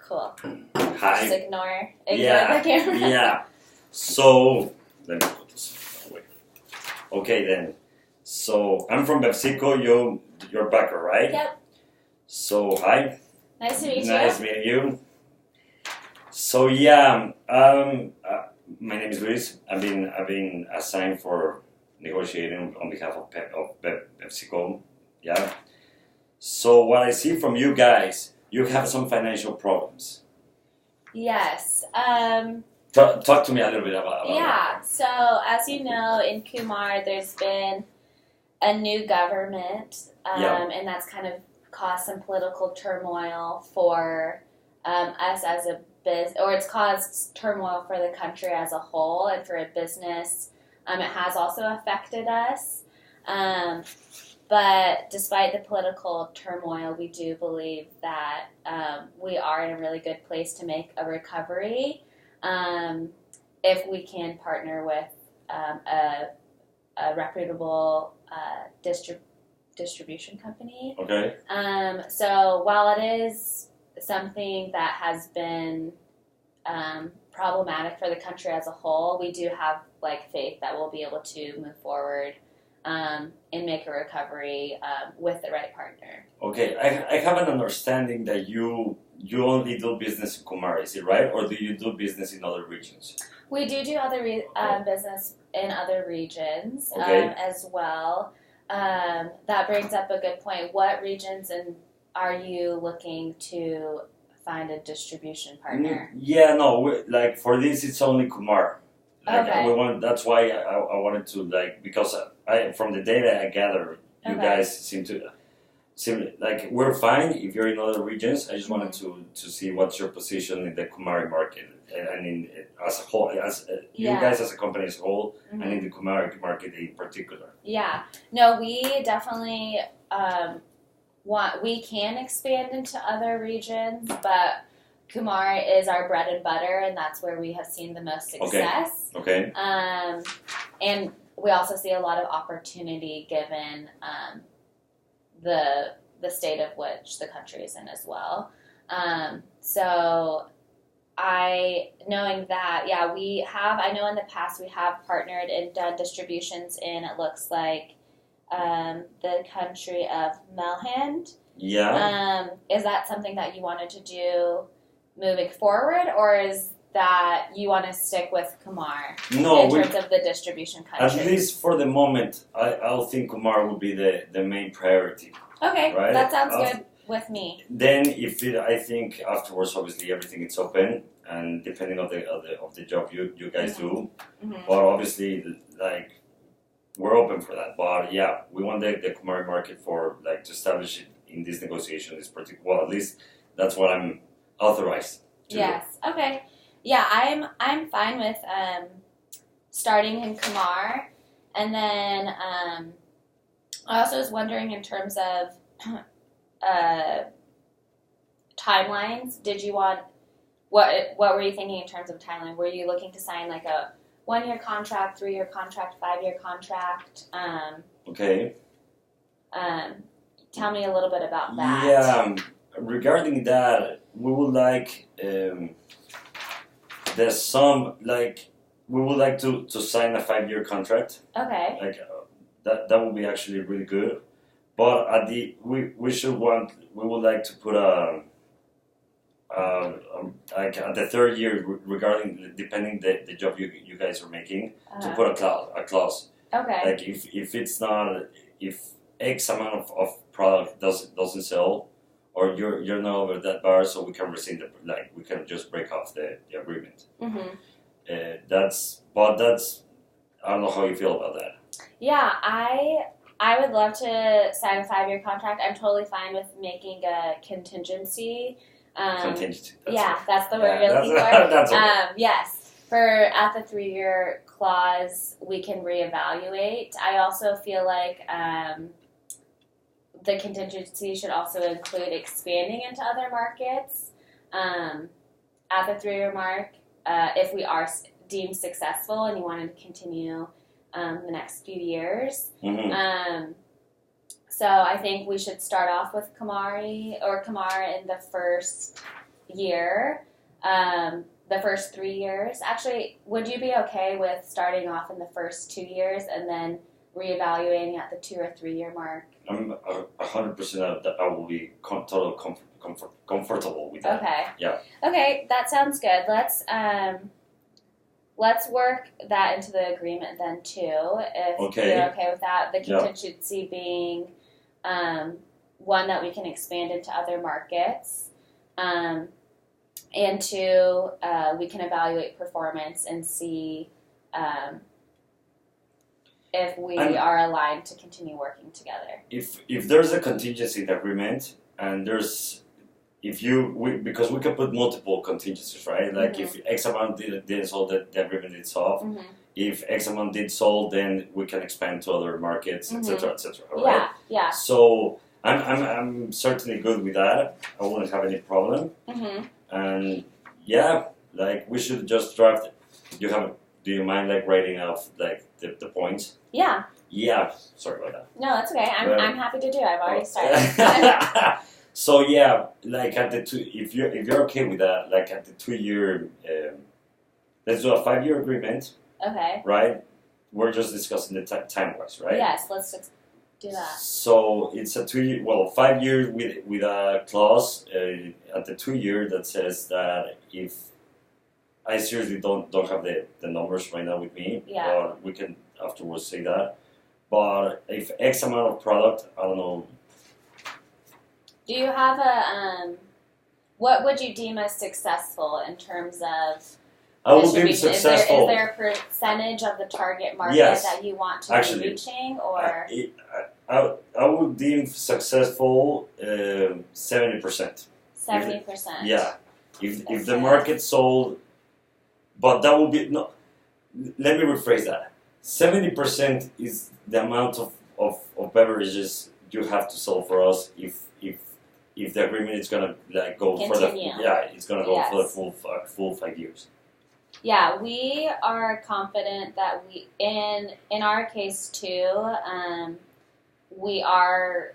Cool. Hi. Just ignore the camera. Yeah. So, let me put this away. Okay, then. So, I'm from BepsiCo. You're Bakra, right? Yep. So, hi. Nice to meet you. Nice meeting you. So, yeah, my name is Luis. I've been assigned for negotiating on behalf of BepsiCo. Yeah. So, what I see from you guys, you have some financial problems. Yes. Talk to me a little bit about Yeah. So, as you know, in Kumar, there's been a new government, and that's kind of caused some political turmoil for us as a business, or it's caused turmoil for the country as a whole and for a business. It has also affected us. But despite the political turmoil, we do believe that we are in a really good place to make a recovery if we can partner with a reputable distribution company. Okay. So while it is something that has been problematic for the country as a whole, we do have faith that we'll be able to move forward and make a recovery with the right partner. Okay, I have an understanding that you only do business in Kumar, is it right? Or do you do business in other regions? We do other business in other regions as well. That brings up a good point. What regions are you looking to find a distribution partner? Yeah, no, for this it's only Kumar. Okay. That's why I wanted to because from the data I gather, you guys seem like we're fine if you're in other regions. I just wanted to see what's your position in the Kumari market and as a whole, you guys as a company as a whole, and in the Kumari market in particular. Yeah, no, we definitely we can expand into other regions, but Kumar is our bread and butter, and that's where we have seen the most success. Okay. And we also see a lot of opportunity given the state of which the country is in as well. So knowing that, I know in the past we have partnered and done distributions in, it looks like, the country of Melhand. Yeah. Is that something that you wanted to do moving forward, or is that you want to stick with Kumar in terms of the distribution country? At least for the moment, I'll think Kumar would be the main priority. Okay, right? That sounds good with me. Then, I think afterwards, obviously everything is open, and depending on the job you guys do, but obviously we're open for that. But yeah, we want the Kumar market for to establish it in this negotiation is particular. Well, at least that's what I'm authorized to Yes. do. Okay. Yeah, I'm fine with starting in Kumar, and then I also was wondering in terms of timelines. Did you want what were you thinking in terms of timeline? Were you looking to sign a 1-year contract, 3-year contract, 5-year contract? Okay. Tell me a little bit about that. Yeah. Regarding that, we would like there's some we would like to sign a 5-year contract. Okay. That would be actually really good. But at we would like to put at the 3rd year regarding depending the job you guys are making to put a clause. Okay. If it's not, if X amount of product doesn't sell, or you're not over that bar, so we can rescind we can just break off the agreement. That's I don't know how you feel about that. Yeah, I would love to sign a 5-year contract. I'm totally fine with making a contingency. Contingency. That's the word you're looking for. That's okay. Yes, at the 3-year clause, we can reevaluate. I also feel like the contingency should also include expanding into other markets at the 3-year mark if we are deemed successful and you wanted to continue the next few years. So I think we should start off with Kumar in the first year, the first 3 years. Actually, would you be okay with starting off in the first 2 years and then reevaluating at the 2 or 3 year mark? I'm 100% that I will be comfortable with that. Okay. Yeah. Okay, that sounds good. Let's work that into the agreement then too, if you're okay with that. The contingency being one, that we can expand into other markets, and two, we can evaluate performance and see if we are aligned to continue working together. If there's a contingency in the agreement, and there's because we can put multiple contingencies, right? Like if X amount didn't solve, the agreement did solve. If X amount did solve, then we can expand to other markets, etc., etc. Right? Yeah. So I'm certainly good with that. I wouldn't have any problem. And like we should just draft. Do you mind like writing off like the points? Yeah. Yeah. Sorry about that. No, that's okay. I'm happy to do it. I've already started. So like at the if you're okay with that, like at the 2 year, let's do a 5 year agreement. Okay. Right. We're just discussing the time wise, right? Yes. Let's do that. So it's a 2 year, 5 years with a clause at the 2 year that says that if I seriously don't have the numbers right now with me, but we can afterwards say that. But if X amount of product, I don't know. Do you have what would you deem as successful in terms of I will deem successful. Is there a percentage of the target market that you want to be reaching, or? I would deem successful 70%. 70%. Yeah. If the market sold, but that would be no. Let me rephrase that. 70% is the amount of beverages you have to sell for us if the agreement is gonna like go for it's gonna go for the full 5 years. Yeah, we are confident that we in our case too, our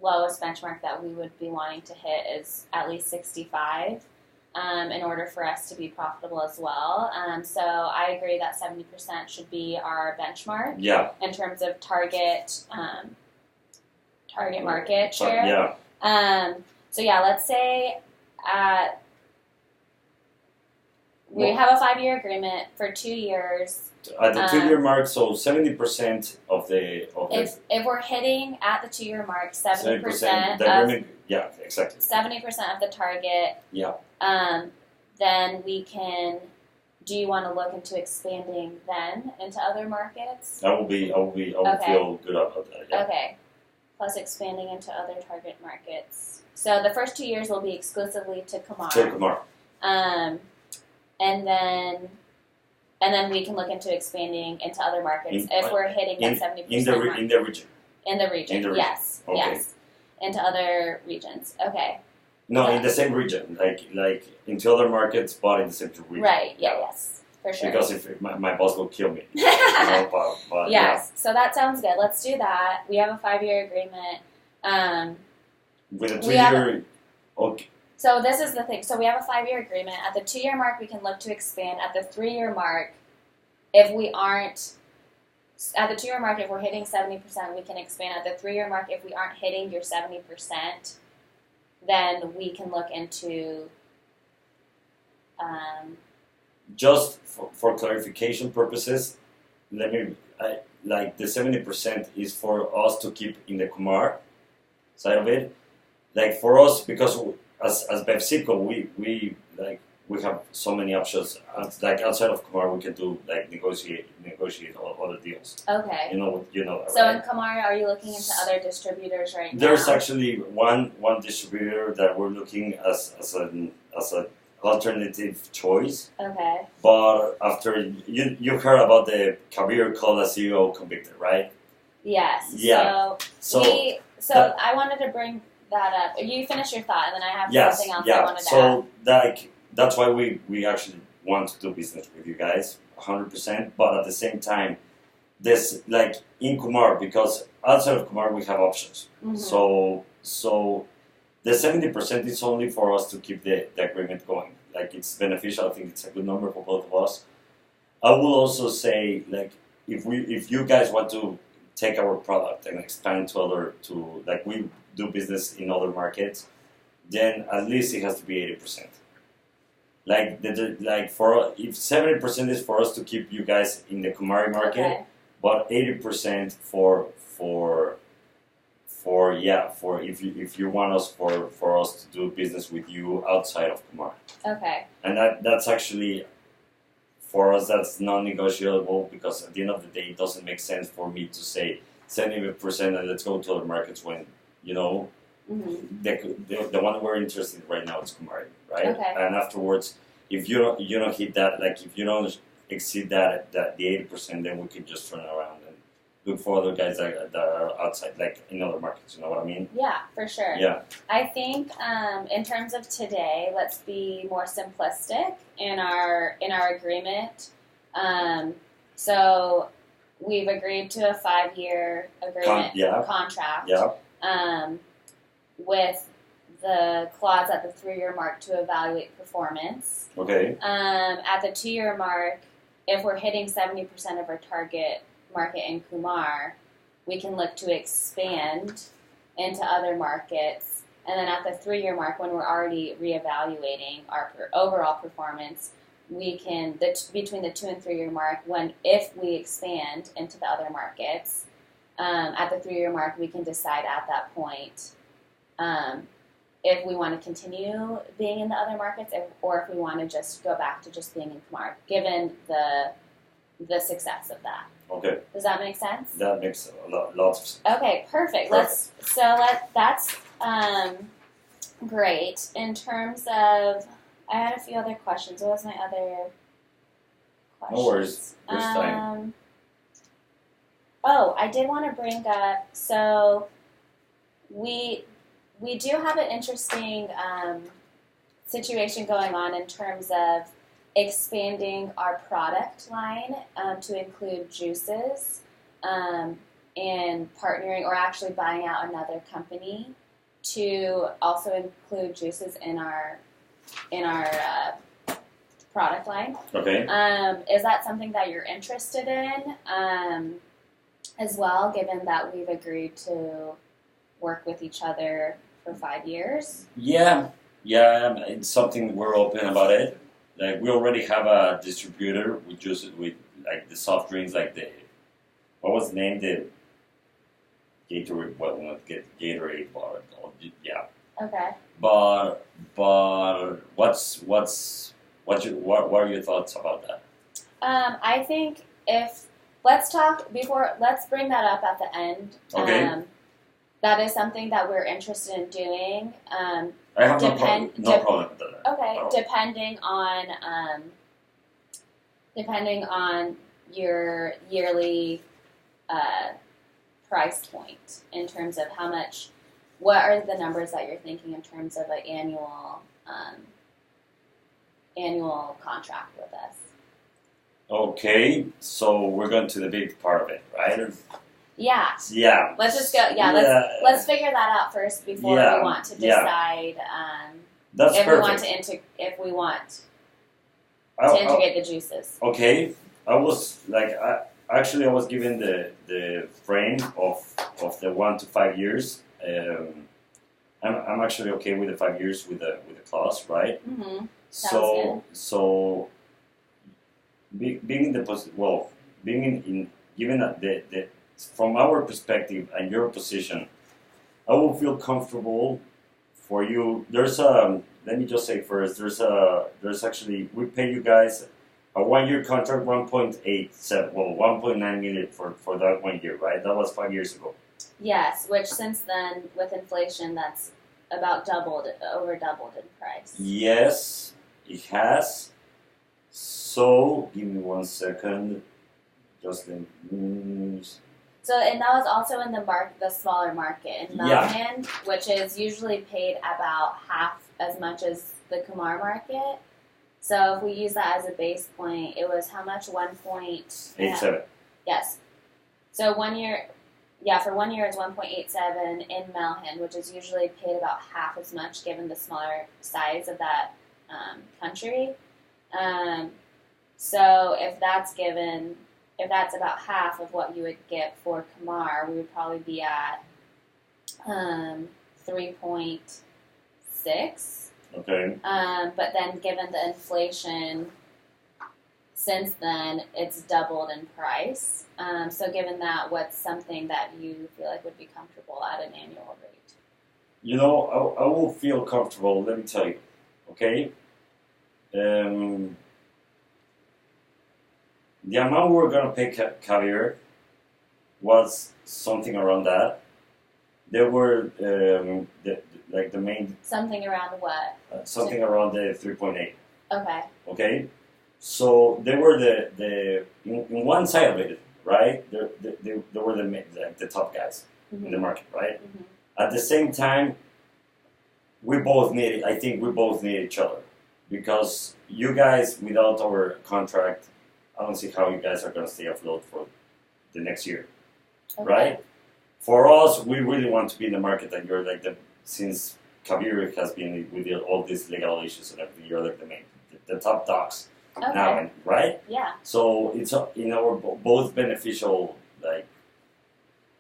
lowest benchmark that we would be wanting to hit is at least 65 in order for us to be profitable as well. So I agree that 70% should be our benchmark in terms of target market share. So let's say we have a 5 year agreement for 2 years. At the 2 year mark, so 70% of the if we're hitting at the 2 year mark, 70% the agreement, exactly. 70% of the target. Then we can. Do you want to look into expanding then into other markets? I will feel good about that. Yeah. Okay. Plus expanding into other target markets. So the first 2 years will be exclusively to Kumar. And then we can look into expanding into other markets if we're hitting that 70% mark. In the region. In the region. Yes. Okay. Yes. Into other regions. Okay. No, in the same region, like into other markets, but in the same region. Right. Yeah. Yes. For sure. Because if my boss will kill me. But yes. So that sounds good. Let's do that. We have a 5 year agreement. With a 2 year. Okay. So this is the thing. So we have a 5 year agreement. At the 2 year mark, we can look to expand. At the 3 year mark, if we aren't at the 2 year mark, if we're hitting 70%, we can expand. At the 3 year mark, if we aren't hitting your 70%, then we can look into. Just for clarification purposes, like the 70% is for us to keep in the Kumar side of it. Like for us, because as BepsiCo, we have so many options. Like outside of Kumar, we can do like negotiate other deals. Okay. You know. So in Kumar, are you looking into other distributors right now? There's actually one distributor that we're looking as an alternative choice. Okay. But after you heard about the career called a CEO convicted, right? Yes. Yeah. So I wanted to bring that up. You finish your thought, and then I have something else I wanted to add. So that's why we actually want to do business with you guys, 100%. But at the same time, this like in Kumar, because outside of Kumar we have options. Mm-hmm. So the 70% is only for us to keep the agreement going. Like, it's beneficial. I think it's a good number for both of us. I will also say, like, if you guys want to take our product and expand to like we do business in other markets, then at least it has to be 80%. Like if 70% is for us to keep you guys in the Kumari market, but 80% for if you want us for us to do business with you outside of Kumari. Okay. And that's actually, for us, that's non-negotiable, because at the end of the day, it doesn't make sense for me to say 70% and let's go to other markets when, you know, the one we're interested in right now is Kumari, right? Okay. And afterwards, if you don't hit that, like if you don't exceed that the 80%, then we can just turn around and look for other guys that are outside, like in other markets. You know what I mean? Yeah, for sure. Yeah. I think in terms of today, let's be more simplistic in our agreement. So we've agreed to a 5-year agreement contract. Yeah. With the clause at the 3-year mark to evaluate performance. Okay. At the 2-year mark, if we're hitting 70% of our target market in Kumar, we can look to expand into other markets. And then at the 3-year mark, when we're already reevaluating our overall performance, we can, between the 2 and 3-year mark, if we expand into the other markets, at the 3-year mark, we can decide at that point if we want to continue being in the other markets, or if we want to just go back to just being in Kumar, given the success of that. Okay. Does that make sense? That makes lots of sense. Okay, perfect. That's great. In terms of, I had a few other questions. What was my other question? No worries. There's time. Oh, I did want to bring up, so we do have an interesting situation going on in terms of expanding our product line to include juices, and partnering or actually buying out another company to also include juices in our product line. Okay. Is that something that you're interested in as well, given that we've agreed to work with each other for 5 years? Yeah, it's something we're open about it. Like, we already have a distributor with juices, with like the soft drinks, like what was the name? The Gatorade, Gatorade bar. Yeah. Okay. But what are your thoughts about that? I think let's bring that up at the end. Okay. That is something that we're interested in doing. I have no problem with that. Okay, depending on your yearly price point in terms of how much. What are the numbers that you're thinking in terms of an annual contract with us? Okay, so we're going to the big part of it, right? Yeah. Yeah. Let's just go. Yeah. Let's figure that out first before we want to decide if we want to integrate the juices. Okay. I was given the frame of the 1 to 5 years. I'm actually okay with the 5 years with the clause, right? Mm-hmm. So being given that the from our perspective and your position, I will feel comfortable for you. There's let me just say first, there's actually, we pay you guys a 1-year contract, 1.9 million for that 1 year, right? That was 5 years ago. Yes, which since then, with inflation, that's about over doubled in price. Yes, it has. So, give me 1 second. Just So, and that was also in the smaller market in Melbourne, which is usually paid about half as much as the Kumar market. So, if we use that as a base point, it was how much? 1.87. Yes. So 1 year Yeah, for 1 year it's 1.87 in Melhin, which is usually paid about half as much given the smaller size of that country. So if that's about half of what you would get for Kamar, we would probably be at 3.6. Okay. But then given the inflation since then, it's doubled in price. So given that, what's something that you feel like would be comfortable at an annual rate? You know, I will feel comfortable, let me tell you, okay? The amount we were going to pay caviar was something around that. There were, the main... Something around what? Something around the 3.8. Okay. Okay? So they were in one side of it, right? They were the top guys in the market, right? Mm-hmm. At the same time, I think we both need each other because you guys, without our contract, I don't see how you guys are going to stay afloat for the next year, right? For us, we really want to be in the market that you're since caviar has been with all these legal issues and everything, you're like the top dogs. Okay. Now, right? Yeah. So it's both beneficial.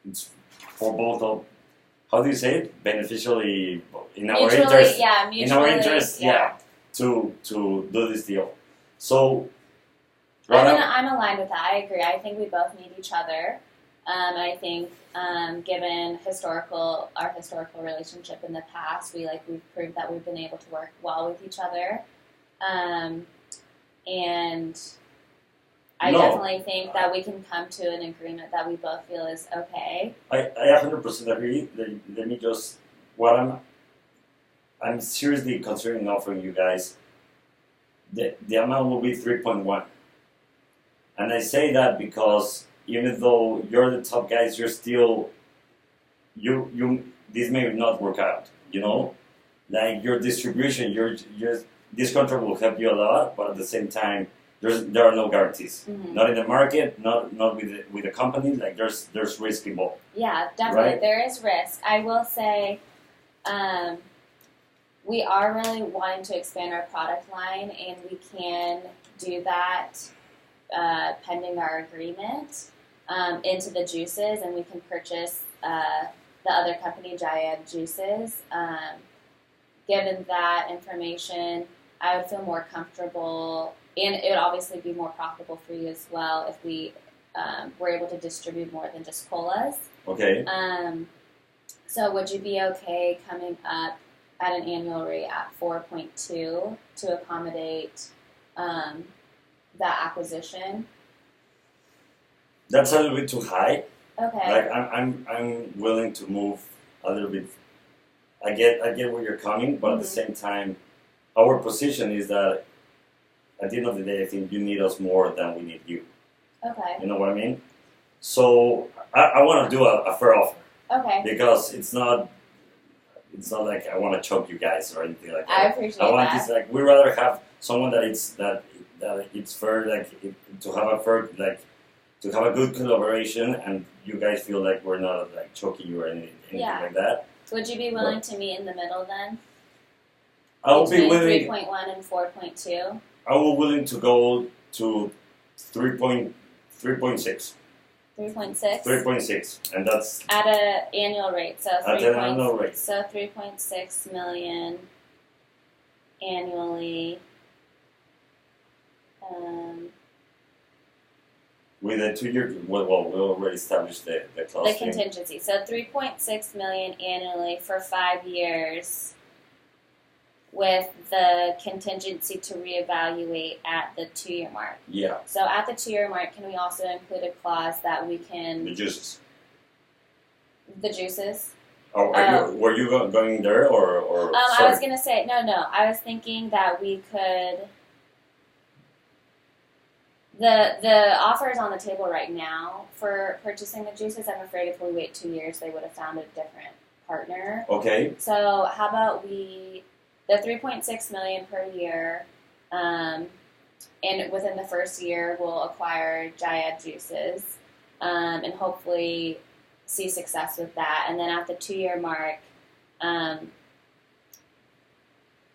It's for both of. How do you say it? Beneficially in our interest. Yeah, mutually. In our interest, yeah. To do this deal. So. I'm aligned with that. I agree. I think we both need each other. I think, given our historical relationship in the past, we've proved that we've been able to work well with each other. And I definitely think that we can come to an agreement that we both feel is okay. I 100% agree. Let me just, I'm seriously considering offering you guys, the amount will be 3.1. And I say that because even though you're the top guys, you're still, this may not work out, you know? Like your distribution, this contract will help you a lot, but at the same time, there are no guarantees. Mm-hmm. Not in the market, not with the company. Like there's risk involved. Yeah, definitely, right? There is risk. I will say, we are really wanting to expand our product line, and we can do that pending our agreement into the juices, and we can purchase the other company, Jayad Juices. Given that information, I would feel more comfortable, and it would obviously be more profitable for you as well if we were able to distribute more than just colas. Okay. So would you be okay coming up at an annual rate at 4.2 to accommodate that acquisition? That's a little bit too high. Okay. Like I'm willing to move a little bit. I get where you're coming, but at the same time, our position is that at the end of the day, I think you need us more than we need you. Okay. You know what I mean? So I want to do a fair offer. Okay. Because it's not like I want to choke you guys or anything like that. I appreciate that. I want this, like, we'd rather have someone that it's fair, to have a fair, to have a good collaboration, and you guys feel like we're not choking you or anything like that. Would you be willing to meet in the middle then? I will be willing. 3.1 and 4.2. I will willing to go to 3.6. 3.6. 3.6, and that's at an annual rate. So at an annual rate. So 3.6 million annually. With a 2-year, we already established the clause. The contingency. So 3.6 million annually for 5 years, with the contingency to reevaluate at the 2-year mark. Yeah. So at the 2-year mark, can we also include a clause that we can... The juices. The juices? Oh, were you going there or I was going to say, no. I was thinking that we could... The offer is on the table right now for purchasing the juices. I'm afraid if we wait 2 years, they would have found a different partner. Okay. So how about the 3.6 million per year, and within the first year we'll acquire Jayad Juices, and hopefully see success with that. And then at the 2-year mark,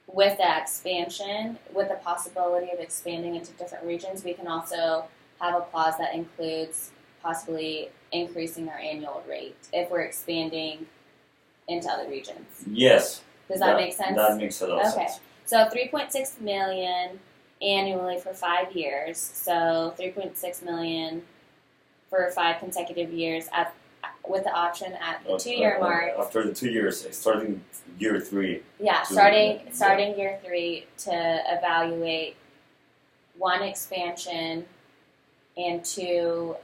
with that expansion, with the possibility of expanding into different regions, we can also have a clause that includes possibly increasing our annual rate if we're expanding into other regions. Yes. Does that make sense? That makes a lot of sense. Okay. So $3.6 million annually for 5 years. So $3.6 million for 5 consecutive years with the option at the 2-year mark. After the 2 years, starting year 3. Yeah, starting year 3 to evaluate 1 expansion and 2,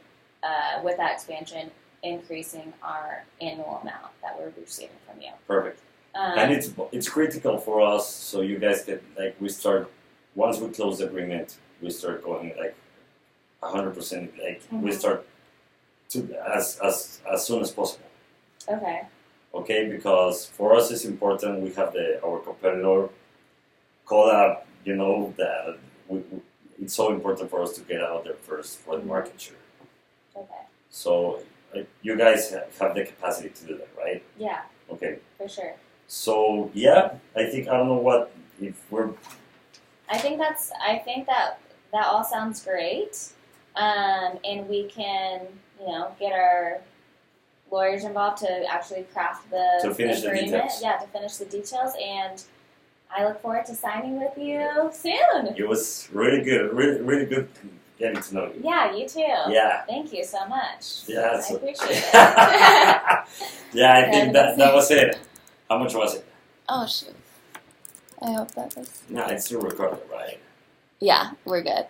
with that expansion, increasing our annual amount that we're receiving from you. Perfect. And it's critical for us, so you guys get we start once we close the agreement, we start going 100%. We start to as soon as possible. Okay. Okay, because for us it's important. We have our competitor call up. That it's so important for us to get out there first for the market share. Okay. So you guys have the capacity to do that, right? Yeah. Okay. For sure. So yeah, I don't know what if we're. I think that all sounds great, and we can get our lawyers involved to actually craft the agreement. The details. Yeah, to finish the details, and I look forward to signing with you soon. It was really good, really good getting to know you. Yeah, you too. Yeah. Thank you so much. Yeah, I appreciate it. Yeah, I think that was it. How much was it? Oh shoot! I hope that was. No, it's still recorded, right? Yeah, we're good.